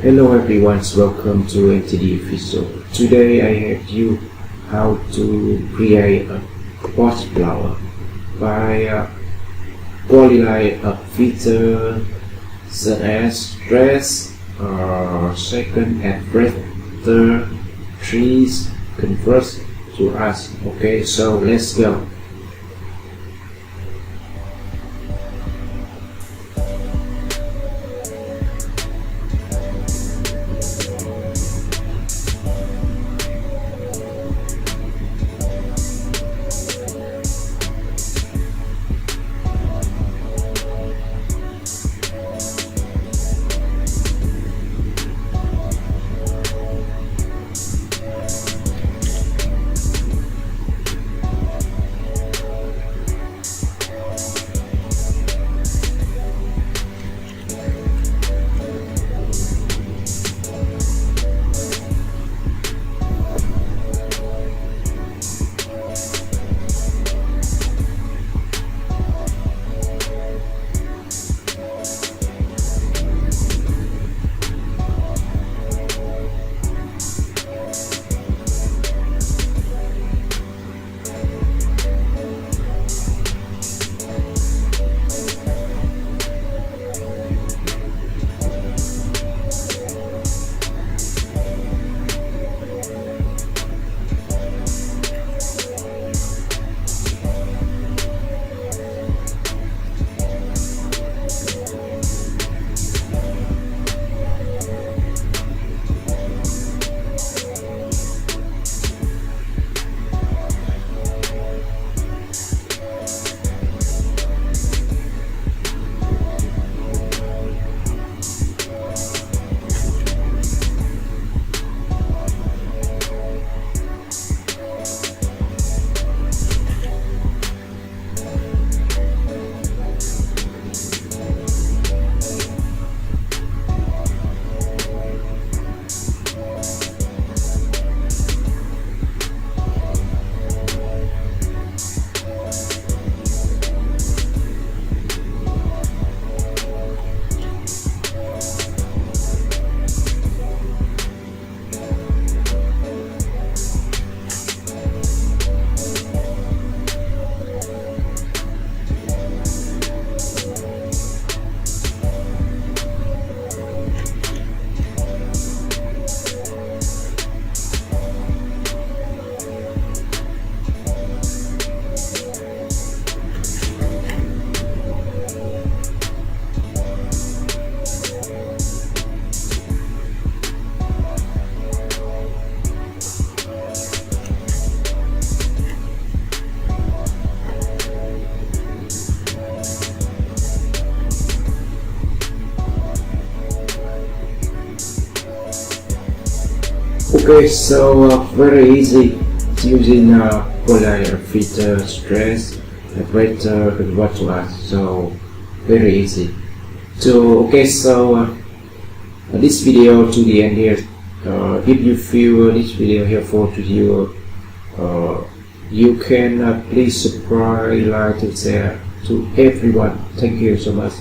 Hello everyone, welcome to NTD Visual. Today I have you how to create a pot flower by polyline of feature such as stretch, second and vector, trees, convert to us. Okay, so let's go. Okay, so very easy using polyline feature, stretch, vector, convert to us. So very easy. So this video to the end here. If you feel this video helpful to you, you can please subscribe, like, and share to everyone. Thank you so much.